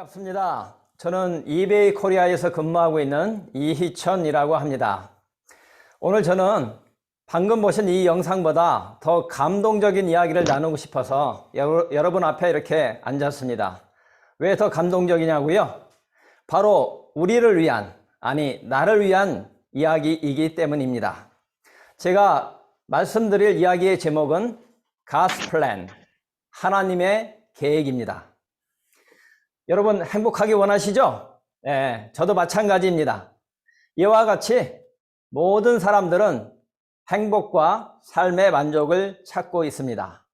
반갑습니다. 저는 이베이 코리아에서 근무하고 있는 이희천이라고 합니다. 오늘 저는 방금 보신 이 영상보다 더 감동적인 이야기를 나누고 싶어서 여러분 앞에 이렇게 앉았습니다. 왜 더 감동적이냐고요? 바로 우리를 위한, 나를 위한 이야기이기 때문입니다. 제가 말씀드릴 이야기의 제목은 God's Plan, 하나님의 계획입니다. 여러분 행복하기 원하시죠? 네, 저도 마찬가지입니다. 이와 같이 모든 사람들은 행복과 삶의 만족을 찾고 있습니다.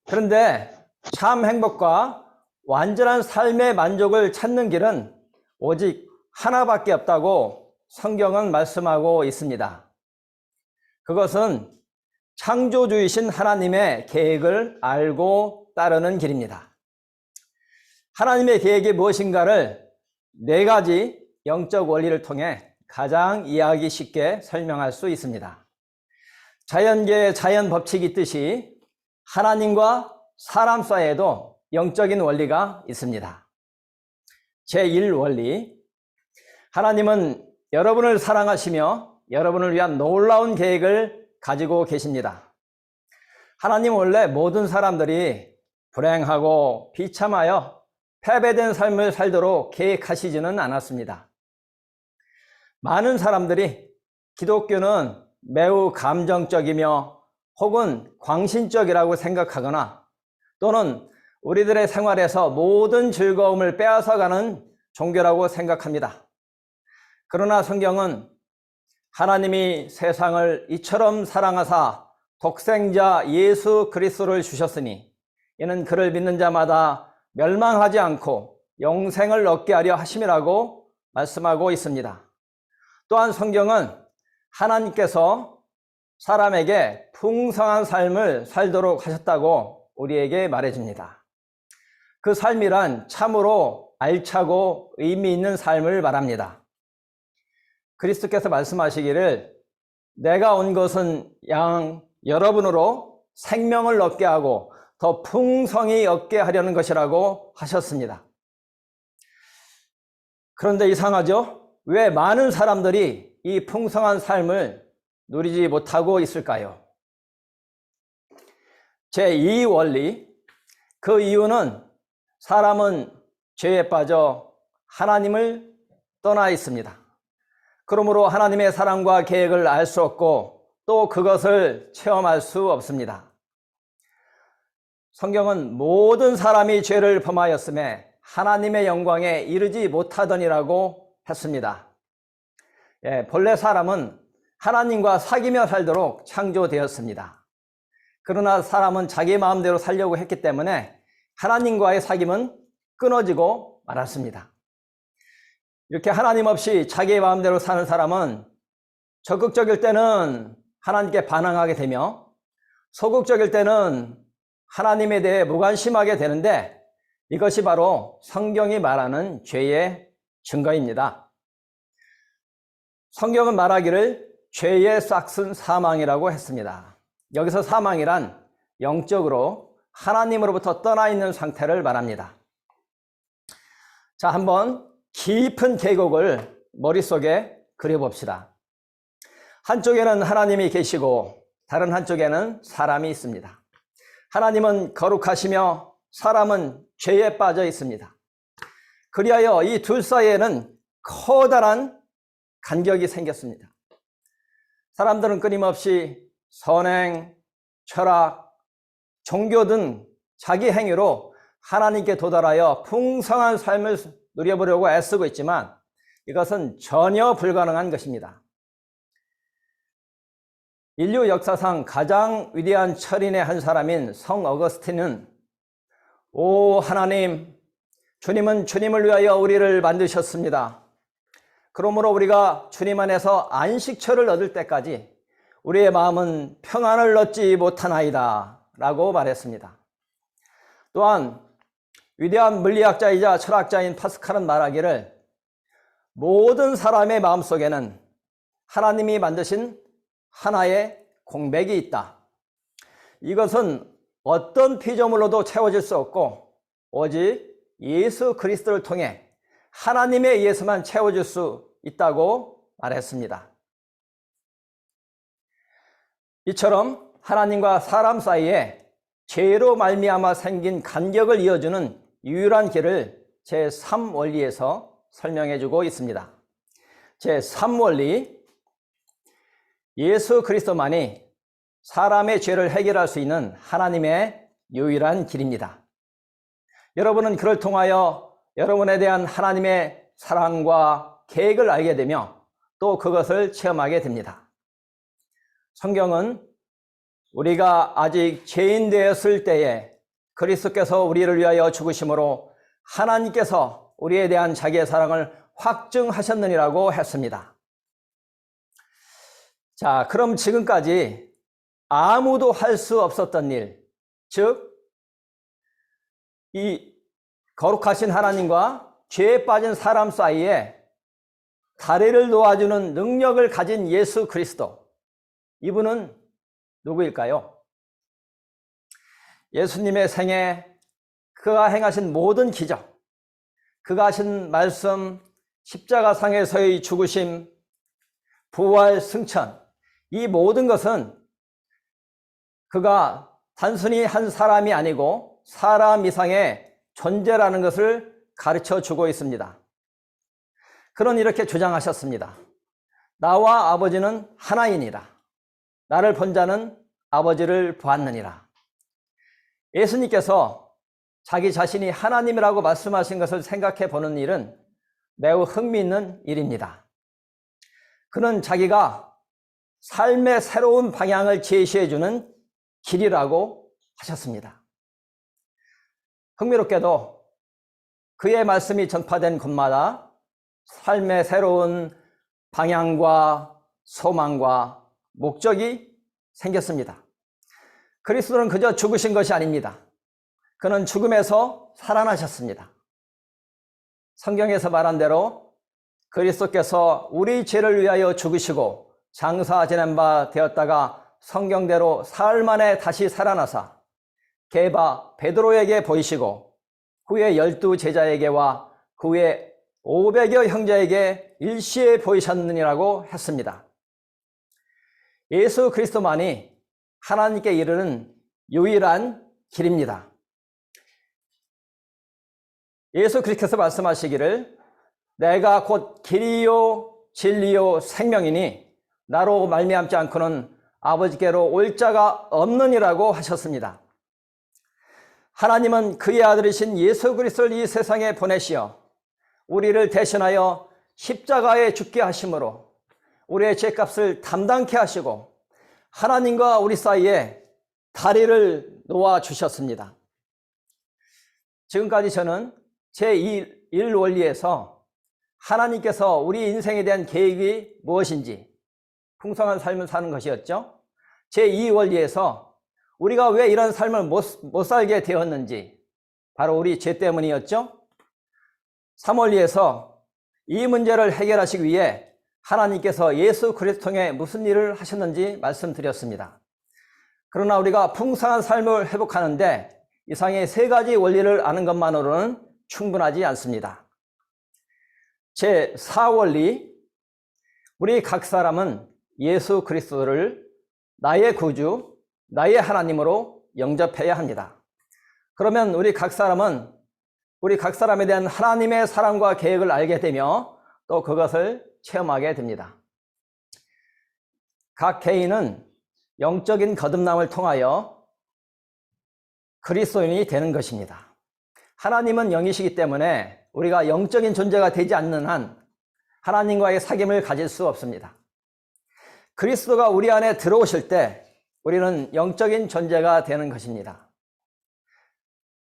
그런데 참 행복과 완전한 삶의 만족을 찾는 길은 오직 하나밖에 없다고 성경은 말씀하고 있습니다. 그것은 창조주이신 하나님의 계획을 알고 따르는 길입니다. 하나님의 계획이 무엇인가를 4가지 영적 원리를 통해 가장 이해하기 쉽게 설명할 수 있습니다. 자연계의 자연 법칙이 있듯이 하나님과 사람 사이에도 영적인 원리가 있습니다. 제1원리, 하나님은 여러분을 사랑하시며 여러분을 위한 놀라운 계획을 가지고 계십니다. 하나님은 원래 모든 사람들이 불행하고 비참하여 패배된 삶을 살도록 계획하시지는 않았습니다. 많은 사람들이 기독교는 매우 감정적이며 혹은 광신적이라고 생각하거나 또는 우리들의 생활에서 모든 즐거움을 빼앗아가는 종교라고 생각합니다. 그러나 성경은 하나님이 세상을 이처럼 사랑하사 독생자 예수 그리스도를 주셨으니 이는 그를 믿는 자마다 멸망하지 않고 영생을 얻게 하려 하심이라고 말씀하고 있습니다. 또한 성경은 하나님께서 사람에게 풍성한 삶을 살도록 하셨다고 우리에게 말해줍니다. 그 삶이란 참으로 알차고 의미 있는 삶을 말합니다. 그리스도께서 말씀하시기를 내가 온 것은 여러분으로 생명을 얻게 하고 더 풍성히 얻게 하려는 것이라고 하셨습니다. 그런데 이상하죠? 왜 많은 사람들이 이 풍성한 삶을 누리지 못하고 있을까요? 제2원리, 그 이유는 사람은 죄에 빠져 하나님을 떠나 있습니다. 그러므로 하나님의 사랑과 계획을 알 수 없고 또 그것을 체험할 수 없습니다. 성경은 모든 사람이 죄를 범하였음에 하나님의 영광에 이르지 못하더니라고 했습니다. 본래 사람은 하나님과 사귀며 살도록 창조되었습니다. 그러나 사람은 자기 마음대로 살려고 했기 때문에 하나님과의 사귐은 끊어지고 말았습니다. 이렇게 하나님 없이 자기 마음대로 사는 사람은 적극적일 때는 하나님께 반항하게 되며 소극적일 때는 하나님에 대해 무관심하게 되는데 이것이 바로 성경이 말하는 죄의 증거입니다. 성경은 말하기를 죄의 싹슨 사망이라고 했습니다. 여기서 사망이란 영적으로 하나님으로부터 떠나 있는 상태를 말합니다. 자, 한번 깊은 계곡을 머릿속에 그려봅시다. 한쪽에는 하나님이 계시고 다른 한쪽에는 사람이 있습니다. 하나님은 거룩하시며 사람은 죄에 빠져 있습니다. 그리하여 이 둘 사이에는 커다란 간격이 생겼습니다. 사람들은 끊임없이 선행, 철학, 종교 등 자기 행위로 하나님께 도달하여 풍성한 삶을 누려보려고 애쓰고 있지만 이것은 전혀 불가능한 것입니다. 인류 역사상 가장 위대한 철인의 한 사람인 성 어거스틴은 오 하나님, 주님은 주님을 위하여 우리를 만드셨습니다. 그러므로 우리가 주님 안에서 안식처를 얻을 때까지 우리의 마음은 평안을 얻지 못하나이다 라고 말했습니다. 또한 위대한 물리학자이자 철학자인 파스칼은 말하기를 모든 사람의 마음속에는 하나님이 만드신 하나의 공백이 있다. 이것은 어떤 피조물로도 채워질 수 없고 오직 예수 그리스도를 통해 하나님에 의해서만 채워줄 수 있다고 말했습니다. 이처럼 하나님과 사람 사이에 죄로 말미암아 생긴 간격을 이어주는 유일한 길을 제3원리에서 설명해 주고 있습니다. 제3원리, 예수 그리스도만이 사람의 죄를 해결할 수 있는 하나님의 유일한 길입니다. 여러분은 그를 통하여 여러분에 대한 하나님의 사랑과 계획을 알게 되며 또 그것을 체험하게 됩니다. 성경은 우리가 아직 죄인 되었을 때에 그리스도께서 우리를 위하여 죽으심으로 하나님께서 우리에 대한 자기의 사랑을 확증하셨느니라고 했습니다. 자, 그럼 지금까지 아무도 할 수 없었던 일, 즉 이 거룩하신 하나님과 죄에 빠진 사람 사이에 다리를 놓아주는 능력을 가진 예수 그리스도, 이분은 누구일까요? 예수님의 생애, 그가 행하신 모든 기적, 그가 하신 말씀, 십자가상에서의 죽으심, 부활, 승천, 이 모든 것은 그가 단순히 한 사람이 아니고 사람 이상의 존재라는 것을 가르쳐 주고 있습니다. 그는 이렇게 주장하셨습니다. 나와 아버지는 하나이니라. 나를 본 자는 아버지를 보았느니라. 예수님께서 자기 자신이 하나님이라고 말씀하신 것을 생각해 보는 일은 매우 흥미있는 일입니다. 그는 자기가 삶의 새로운 방향을 제시해 주는 길이라고 하셨습니다. 흥미롭게도 그의 말씀이 전파된 곳마다 삶의 새로운 방향과 소망과 목적이 생겼습니다. 그리스도는 그저 죽으신 것이 아닙니다. 그는 죽음에서 살아나셨습니다. 성경에서 말한 대로 그리스도께서 우리 죄를 위하여 죽으시고 장사 지낸 바 되었다가 성경대로 사흘 만에 다시 살아나사 게바 베드로에게 보이시고 후에 12 제자에게와 그 후에 500여 형제에게 일시에 보이셨느니라고 했습니다. 예수 그리스도만이 하나님께 이르는 유일한 길입니다. 예수 그리스도께서 말씀하시기를 내가 곧 길이요 진리요 생명이니 나로 말미암지 않고는 아버지께로 올 자가 없느니라고 하셨습니다. 하나님은 그의 아들이신 예수 그리스도를 이 세상에 보내시어 우리를 대신하여 십자가에 죽게 하심으로 우리의 죄값을 담당케 하시고 하나님과 우리 사이에 다리를 놓아 주셨습니다. 지금까지 저는 제1원리에서 하나님께서 우리 인생에 대한 계획이 무엇인지 풍성한 삶을 사는 것이었죠. 제2원리에서 우리가 왜 이런 삶을 못 살게 되었는지, 바로 우리 죄 때문이었죠. 3원리에서 이 문제를 해결하시기 위해 하나님께서 예수 그리스도 통해 무슨 일을 하셨는지 말씀드렸습니다. 그러나 우리가 풍성한 삶을 회복하는데 이상의 3가지 원리를 아는 것만으로는 충분하지 않습니다. 제4원리, 우리 각 사람은 예수 그리스도를 나의 구주, 나의 하나님으로 영접해야 합니다. 그러면 우리 각 사람에 대한 하나님의 사랑과 계획을 알게 되며 또 그것을 체험하게 됩니다. 각 개인은 영적인 거듭남을 통하여 그리스도인이 되는 것입니다. 하나님은 영이시기 때문에 우리가 영적인 존재가 되지 않는 한 하나님과의 사귐을 가질 수 없습니다. 그리스도가 우리 안에 들어오실 때 우리는 영적인 존재가 되는 것입니다.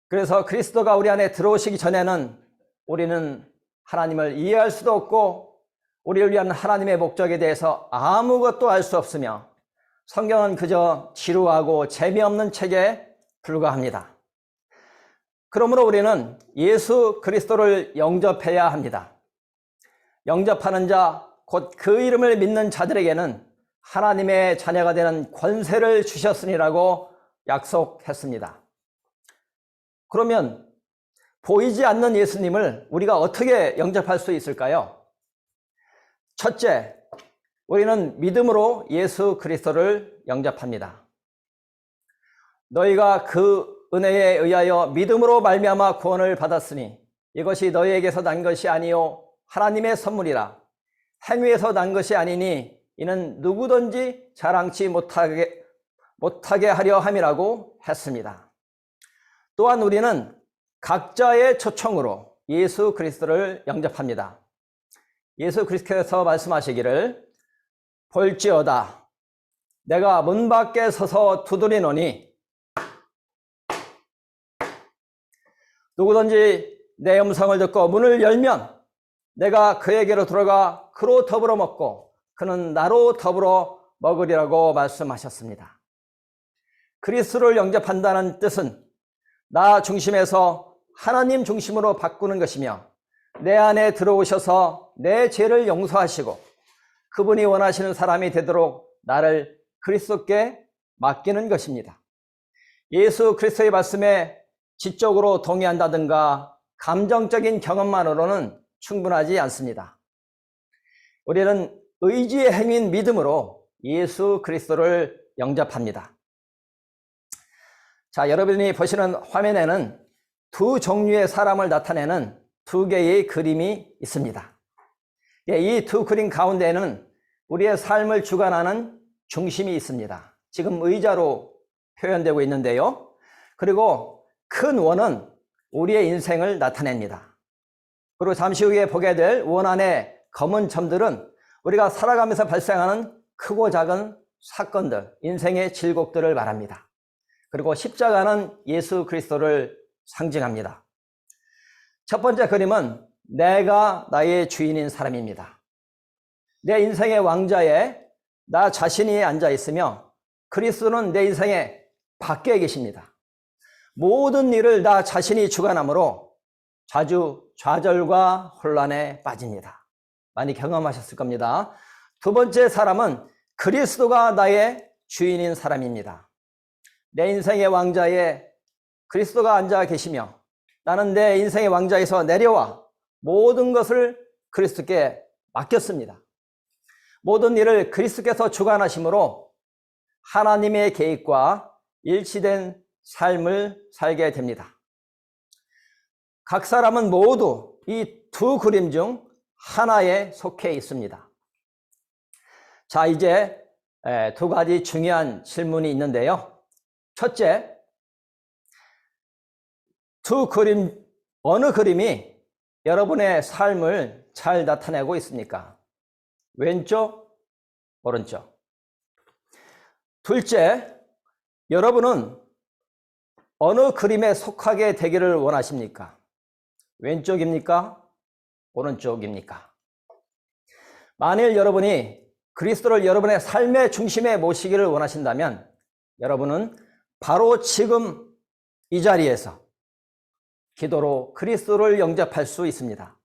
그래서 그리스도가 우리 안에 들어오시기 전에는 우리는 하나님을 이해할 수도 없고 우리를 위한 하나님의 목적에 대해서 아무것도 알 수 없으며 성경은 그저 지루하고 재미없는 책에 불과합니다. 그러므로 우리는 예수 그리스도를 영접해야 합니다. 영접하는 자, 곧 그 이름을 믿는 자들에게는 하나님의 자녀가 되는 권세를 주셨으니라고 약속했습니다. 그러면 보이지 않는 예수님을 우리가 어떻게 영접할 수 있을까요? 첫째, 우리는 믿음으로 예수 그리스도를 영접합니다. 너희가 그 은혜에 의하여 믿음으로 말미암아 구원을 받았으니 이것이 너희에게서 난 것이 아니요 하나님의 선물이라. 행위에서 난 것이 아니니 이는 누구든지 자랑치 못하게 하려 함이라고 했습니다. 또한 우리는 각자의 초청으로 예수 그리스도를 영접합니다. 예수 그리스도께서 말씀하시기를 볼지어다 내가 문 밖에 서서 두드리노니 누구든지 내 음성을 듣고 문을 열면 내가 그에게로 들어가 그로 더불어 먹고 그는 나로 더불어 먹으리라고 말씀하셨습니다. 그리스도를 영접한다는 뜻은 나 중심에서 하나님 중심으로 바꾸는 것이며 내 안에 들어오셔서 내 죄를 용서하시고 그분이 원하시는 사람이 되도록 나를 그리스도께 맡기는 것입니다. 예수 그리스도의 말씀에 지적으로 동의한다든가 감정적인 경험만으로는 충분하지 않습니다. 우리는 의지의 행위인 믿음으로 예수 그리스도를 영접합니다. 자, 여러분이 보시는 화면에는 두 종류의 사람을 나타내는 두 개의 그림이 있습니다. 이 두 그림 가운데에는 우리의 삶을 주관하는 중심이 있습니다. 지금 의자로 표현되고 있는데요. 그리고 큰 원은 우리의 인생을 나타냅니다. 그리고 잠시 후에 보게 될 원 안의 검은 점들은 우리가 살아가면서 발생하는 크고 작은 사건들, 인생의 질곡들을 말합니다. 그리고 십자가는 예수 그리스도를 상징합니다. 첫 번째 그림은 내가 나의 주인인 사람입니다. 내 인생의 왕좌에 나 자신이 앉아 있으며 그리스도는 내 인생의 밖에 계십니다. 모든 일을 나 자신이 주관하므로 자주 좌절과 혼란에 빠집니다. 많이 경험하셨을 겁니다. 두 번째 사람은 그리스도가 나의 주인인 사람입니다. 내 인생의 왕좌에 그리스도가 앉아 계시며 나는 내 인생의 왕좌에서 내려와 모든 것을 그리스도께 맡겼습니다. 모든 일을 그리스도께서 주관하심으로 하나님의 계획과 일치된 삶을 살게 됩니다. 각 사람은 모두 이 두 그림 중 하나에 속해 있습니다. 자, 이제 두 가지 중요한 질문이 있는데요. 첫째, 두 그림, 어느 그림이 여러분의 삶을 잘 나타내고 있습니까? 왼쪽, 오른쪽. 둘째, 여러분은 어느 그림에 속하게 되기를 원하십니까? 왼쪽입니까? 오른쪽입니까? 만일 여러분이 그리스도를 여러분의 삶의 중심에 모시기를 원하신다면 여러분은 바로 지금 이 자리에서 기도로 그리스도를 영접할 수 있습니다.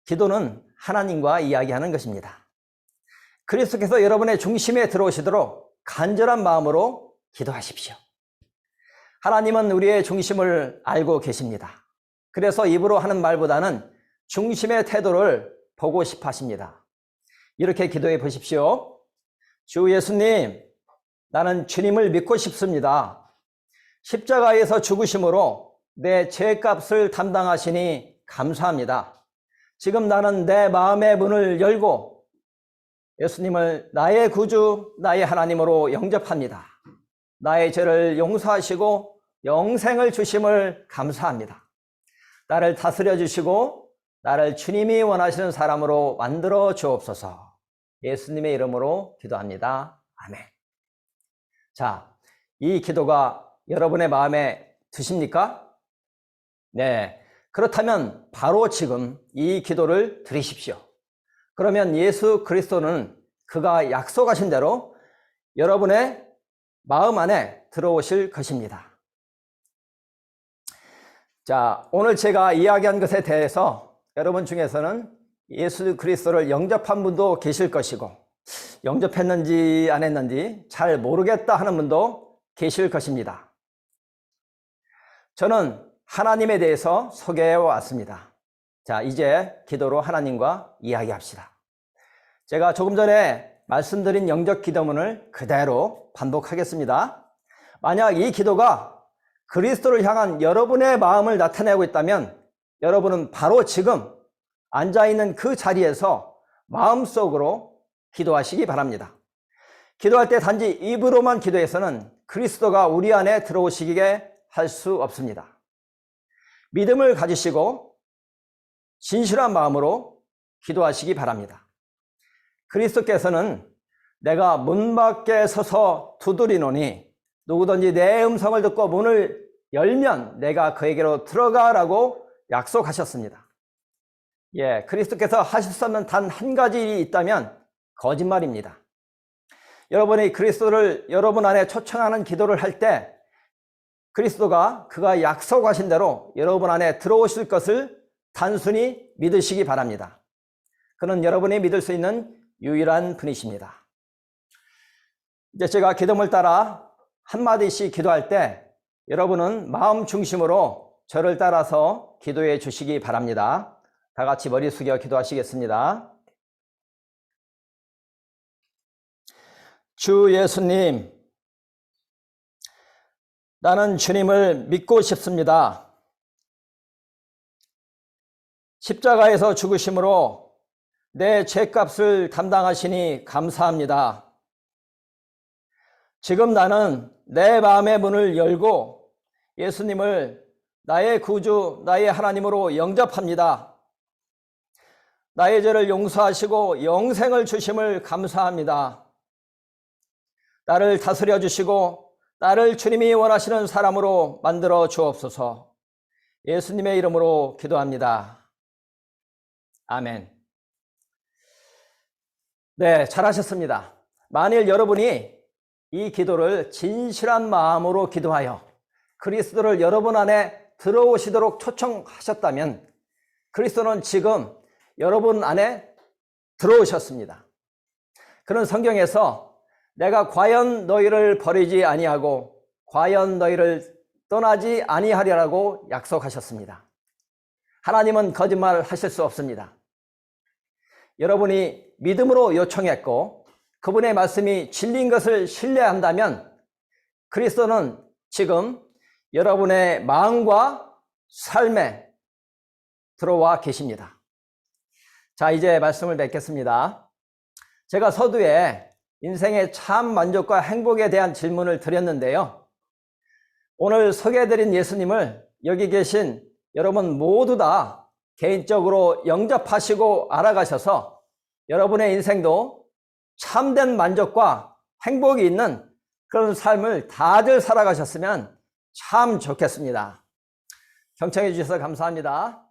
기도는 하나님과 이야기하는 것입니다. 그리스도께서 여러분의 중심에 들어오시도록 간절한 마음으로 기도하십시오. 하나님은 우리의 중심을 알고 계십니다. 그래서 입으로 하는 말보다는 중심의 태도를 보고 싶어 하십니다. 이렇게 기도해 보십시오. 주 예수님, 나는 주님을 믿고 싶습니다. 십자가에서 죽으심으로 내 죄값을 담당하시니 감사합니다. 지금 나는 내 마음의 문을 열고 예수님을 나의 구주, 나의 하나님으로 영접합니다. 나의 죄를 용서하시고 영생을 주심을 감사합니다. 나를 다스려 주시고 나를 주님이 원하시는 사람으로 만들어 주옵소서. 예수님의 이름으로 기도합니다. 아멘. 자, 이 기도가 여러분의 마음에 드십니까? 네. 그렇다면 바로 지금 이 기도를 드리십시오. 그러면 예수 그리스도는 그가 약속하신 대로 여러분의 마음 안에 들어오실 것입니다. 자, 오늘 제가 이야기한 것에 대해서 여러분 중에서는 예수 그리스도를 영접한 분도 계실 것이고 영접했는지 안 했는지 잘 모르겠다 하는 분도 계실 것입니다. 저는 하나님에 대해서 소개해 왔습니다. 자, 이제 기도로 하나님과 이야기합시다. 제가 조금 전에 말씀드린 영적 기도문을 그대로 반복하겠습니다. 만약 이 기도가 그리스도를 향한 여러분의 마음을 나타내고 있다면 여러분은 바로 지금 앉아있는 그 자리에서 마음속으로 기도하시기 바랍니다. 기도할 때 단지 입으로만 기도해서는 그리스도가 우리 안에 들어오시게 할 수 없습니다. 믿음을 가지시고 진실한 마음으로 기도하시기 바랍니다. 그리스도께서는 내가 문 밖에 서서 두드리노니 누구든지 내 음성을 듣고 문을 열면 내가 그에게로 들어가라고 약속하셨습니다. 그리스도께서 하실 수 없는 단 한 가지 일이 있다면 거짓말입니다. 여러분이 그리스도를 여러분 안에 초청하는 기도를 할 때 그리스도가 그가 약속하신 대로 여러분 안에 들어오실 것을 단순히 믿으시기 바랍니다. 그는 여러분이 믿을 수 있는 유일한 분이십니다. 이제 제가 기도문을 따라 한마디씩 기도할 때 여러분은 마음 중심으로 저를 따라서 기도해 주시기 바랍니다. 다 같이 머리 숙여 기도하시겠습니다. 주 예수님, 나는 주님을 믿고 싶습니다. 십자가에서 죽으심으로 내 죄값을 담당하시니 감사합니다. 지금 나는 내 마음의 문을 열고 예수님을 나의 구주, 나의 하나님으로 영접합니다. 나의 죄를 용서하시고 영생을 주심을 감사합니다. 나를 다스려 주시고 나를 주님이 원하시는 사람으로 만들어 주옵소서. 예수님의 이름으로 기도합니다. 아멘. 네, 잘하셨습니다. 만일 여러분이 이 기도를 진실한 마음으로 기도하여 그리스도를 여러분 안에 들어오시도록 초청하셨다면 그리스도는 지금 여러분 안에 들어오셨습니다. 그런 성경에서 내가 과연 너희를 버리지 아니하고 과연 너희를 떠나지 아니하리라고 약속하셨습니다. 하나님은 거짓말 하실 수 없습니다. 여러분이 믿음으로 요청했고 그분의 말씀이 진리인 것을 신뢰한다면 그리스도는 지금 여러분의 마음과 삶에 들어와 계십니다. 자, 이제 말씀을 맺겠습니다. 제가 서두에 인생의 참 만족과 행복에 대한 질문을 드렸는데요. 오늘 소개해드린 예수님을 여기 계신 여러분 모두 다 개인적으로 영접하시고 알아가셔서 여러분의 인생도 참된 만족과 행복이 있는 그런 삶을 다들 살아가셨으면 참 좋겠습니다. 경청해 주셔서 감사합니다.